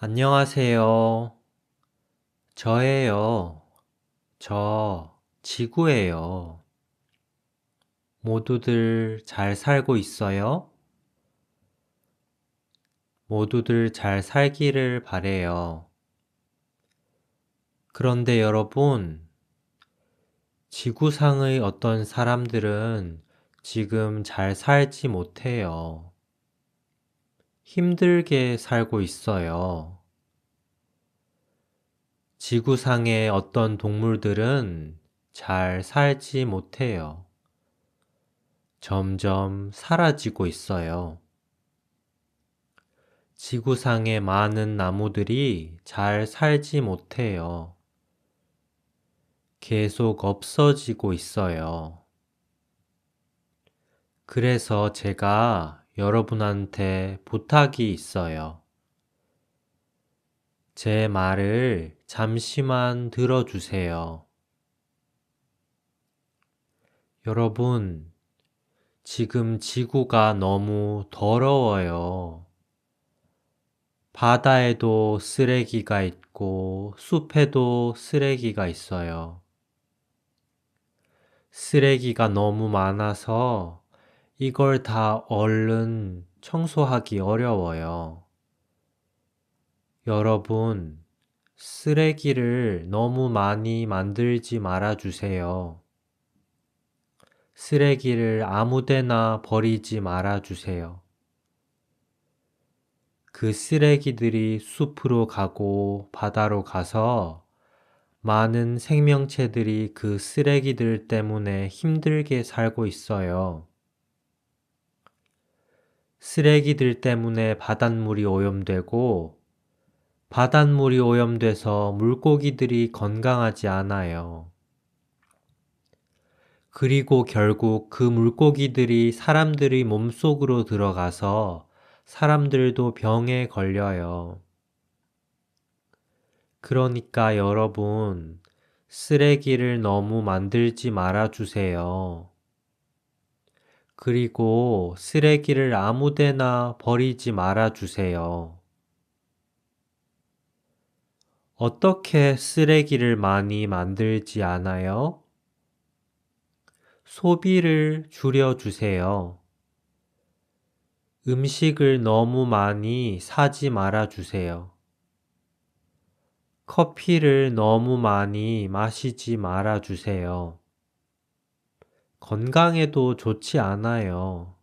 안녕하세요. 저예요. 저 지구예요. 모두들 잘 살고 있어요? 모두들 잘 살기를 바래요. 그런데 여러분, 지구상의 어떤 사람들은 지금 잘 살지 못해요. 힘들게 살고 있어요. 지구상의 어떤 동물들은 잘 살지 못해요. 점점 사라지고 있어요. 지구상의 많은 나무들이 잘 살지 못해요. 계속 없어지고 있어요. 그래서 제가 여러분한테 부탁이 있어요. 제 말을 잠시만 들어주세요. 여러분, 지금 지구가 너무 더러워요. 바다에도 쓰레기가 있고 숲에도 쓰레기가 있어요. 쓰레기가 너무 많아서 이걸 다 얼른 청소하기 어려워요. 여러분, 쓰레기를 너무 많이 만들지 말아주세요. 쓰레기를 아무데나 버리지 말아주세요. 그 쓰레기들이 숲으로 가고 바다로 가서 많은 생명체들이 그 쓰레기들 때문에 힘들게 살고 있어요. 쓰레기들 때문에 바닷물이 오염되고 바닷물이 오염돼서 물고기들이 건강하지 않아요. 그리고 결국 그 물고기들이 사람들의 몸속으로 들어가서 사람들도 병에 걸려요. 그러니까 여러분, 쓰레기를 너무 만들지 말아주세요. 그리고 쓰레기를 아무데나 버리지 말아주세요. 어떻게 쓰레기를 많이 만들지 않아요? 소비를 줄여주세요. 음식을 너무 많이 사지 말아주세요. 커피를 너무 많이 마시지 말아주세요. 건강에도 좋지 않아요.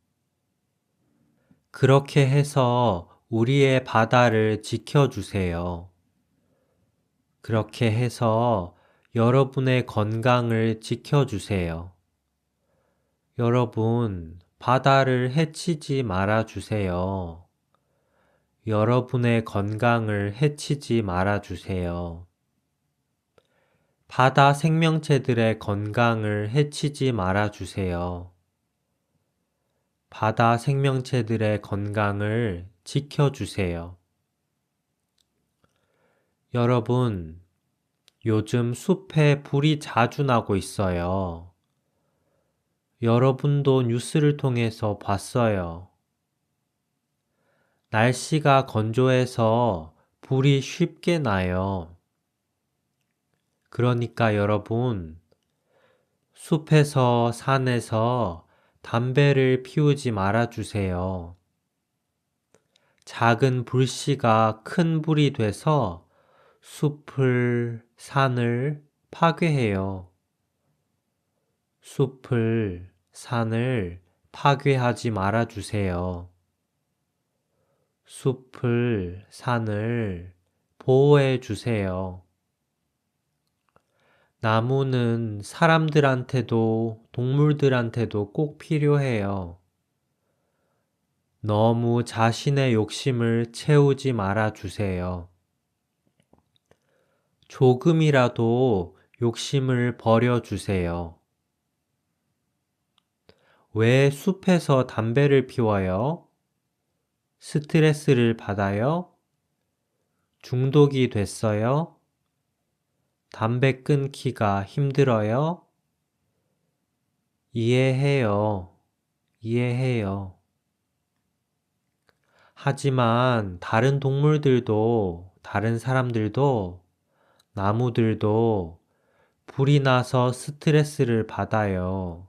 그렇게 해서 우리의 바다를 지켜주세요. 그렇게 해서 여러분의 건강을 지켜주세요. 여러분, 바다를 해치지 말아주세요. 여러분의 건강을 해치지 말아주세요. 바다 생명체들의 건강을 해치지 말아주세요. 바다 생명체들의 건강을 지켜주세요. 여러분, 요즘 숲에 불이 자주 나고 있어요. 여러분도 뉴스를 통해서 봤어요. 날씨가 건조해서 불이 쉽게 나요. 그러니까 여러분, 숲에서 산에서 담배를 피우지 말아주세요. 작은 불씨가 큰 불이 돼서 숲을, 산을 파괴해요. 숲을, 산을 파괴하지 말아주세요. 숲을, 산을 보호해 주세요. 나무는 사람들한테도 동물들한테도 꼭 필요해요. 너무 자신의 욕심을 채우지 말아 주세요. 조금이라도 욕심을 버려 주세요. 왜 숲에서 담배를 피워요? 스트레스를 받아요? 중독이 됐어요? 담배 끊기가 힘들어요? 이해해요. 이해해요. 하지만 다른 동물들도 다른 사람들도, 나무들도 불이 나서 스트레스를 받아요.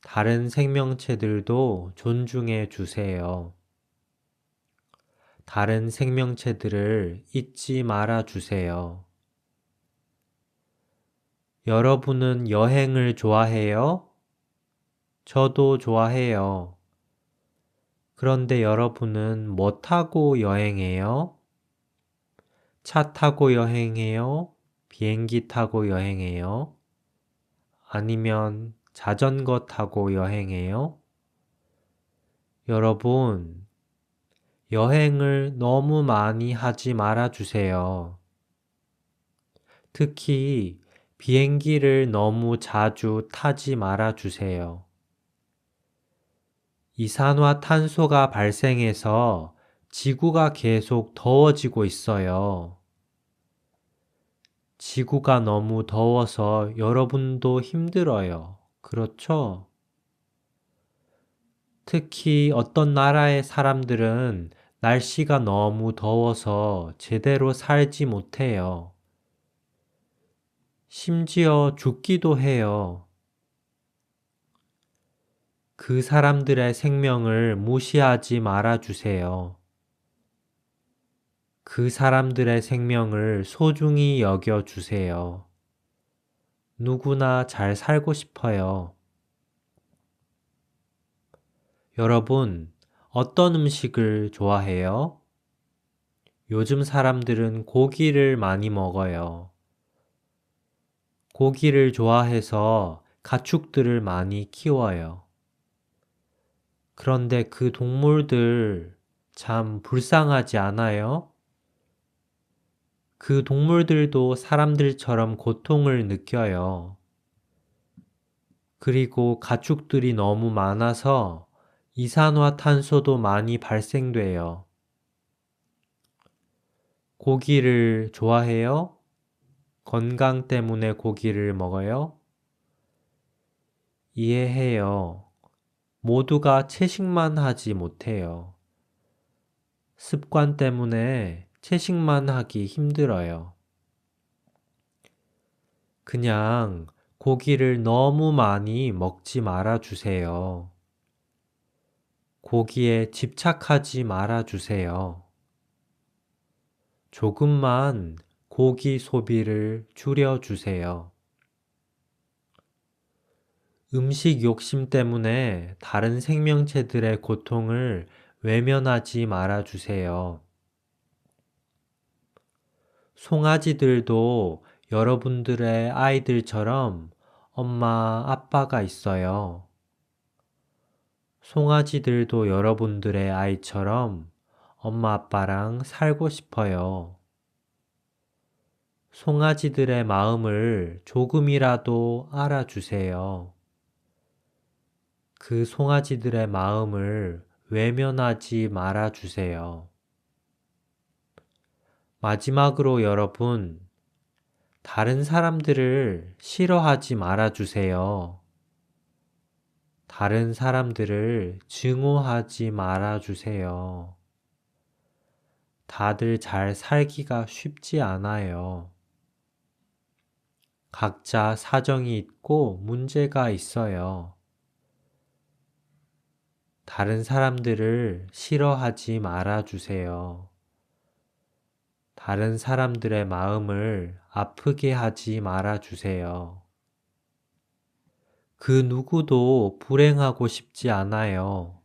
다른 생명체들도 존중해 주세요. 다른 생명체들을 잊지 말아 주세요. 여러분은 여행을 좋아해요? 저도 좋아해요. 그런데 여러분은 뭐 타고 여행해요? 차 타고 여행해요? 비행기 타고 여행해요? 아니면 자전거 타고 여행해요? 여러분, 여행을 너무 많이 하지 말아 주세요. 특히 비행기를 너무 자주 타지 말아 주세요. 이산화탄소가 발생해서 지구가 계속 더워지고 있어요. 지구가 너무 더워서 여러분도 힘들어요. 그렇죠? 특히 어떤 나라의 사람들은 날씨가 너무 더워서 제대로 살지 못해요. 심지어 죽기도 해요. 그 사람들의 생명을 무시하지 말아 주세요. 그 사람들의 생명을 소중히 여겨 주세요. 누구나 잘 살고 싶어요. 여러분, 어떤 음식을 좋아해요? 요즘 사람들은 고기를 많이 먹어요. 고기를 좋아해서 가축들을 많이 키워요. 그런데 그 동물들 참 불쌍하지 않아요? 그 동물들도 사람들처럼 고통을 느껴요. 그리고 가축들이 너무 많아서 이산화탄소도 많이 발생돼요. 고기를 좋아해요? 건강 때문에 고기를 먹어요? 이해해요. 모두가 채식만 하지 못해요. 습관 때문에 채식만 하기 힘들어요. 그냥 고기를 너무 많이 먹지 말아 주세요. 고기에 집착하지 말아 주세요. 조금만 고기 소비를 줄여 주세요. 음식 욕심 때문에 다른 생명체들의 고통을 외면하지 말아 주세요. 송아지들도 여러분들의 아이들처럼 엄마, 아빠가 있어요. 송아지들도 여러분들의 아이처럼 엄마, 아빠랑 살고 싶어요. 송아지들의 마음을 조금이라도 알아주세요. 그 송아지들의 마음을 외면하지 말아주세요. 마지막으로 여러분, 다른 사람들을 싫어하지 말아주세요. 다른 사람들을 증오하지 말아주세요. 다들 잘 살기가 쉽지 않아요. 각자 사정이 있고 문제가 있어요. 다른 사람들을 싫어하지 말아주세요. 다른 사람들의 마음을 아프게 하지 말아주세요. 그 누구도 불행하고 싶지 않아요.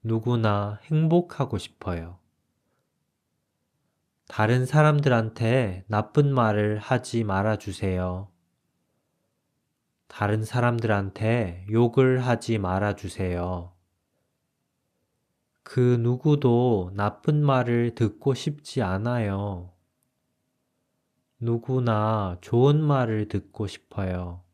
누구나 행복하고 싶어요. 다른 사람들한테 나쁜 말을 하지 말아주세요. 다른 사람들한테 욕을 하지 말아주세요. 그 누구도 나쁜 말을 듣고 싶지 않아요. 누구나 좋은 말을 듣고 싶어요.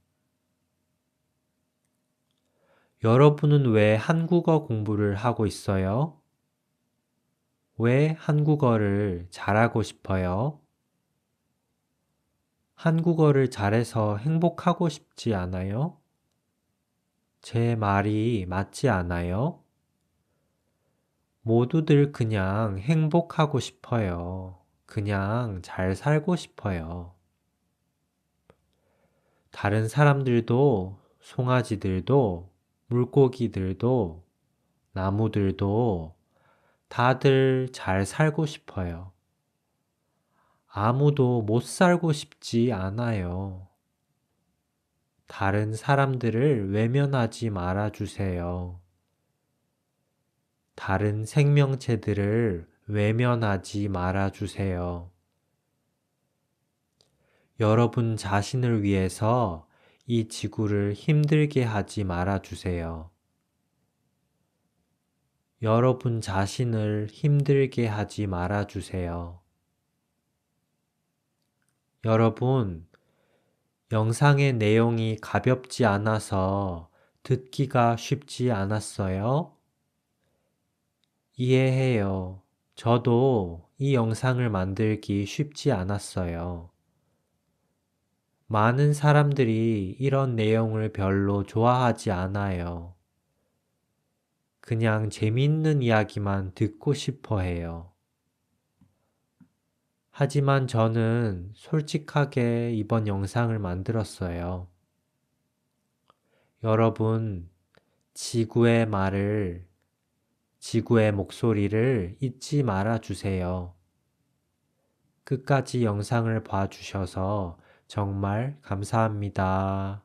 여러분은 왜 한국어 공부를 하고 있어요? 왜 한국어를 잘하고 싶어요? 한국어를 잘해서 행복하고 싶지 않아요? 제 말이 맞지 않아요? 모두들 그냥 행복하고 싶어요. 그냥 잘 살고 싶어요. 다른 사람들도, 송아지들도, 물고기들도, 나무들도 다들 잘 살고 싶어요. 아무도 못 살고 싶지 않아요. 다른 사람들을 외면하지 말아주세요. 다른 생명체들을 외면하지 말아주세요. 여러분 자신을 위해서 이 지구를 힘들게 하지 말아주세요. 여러분 자신을 힘들게 하지 말아주세요. 여러분, 영상의 내용이 가볍지 않아서 듣기가 쉽지 않았어요? 이해해요. 저도 이 영상을 만들기 쉽지 않았어요. 많은 사람들이 이런 내용을 별로 좋아하지 않아요. 그냥 재미있는 이야기만 듣고 싶어 해요. 하지만 저는 솔직하게 이번 영상을 만들었어요. 여러분, 지구의 말을, 지구의 목소리를 잊지 말아 주세요. 끝까지 영상을 봐주셔서 정말 감사합니다.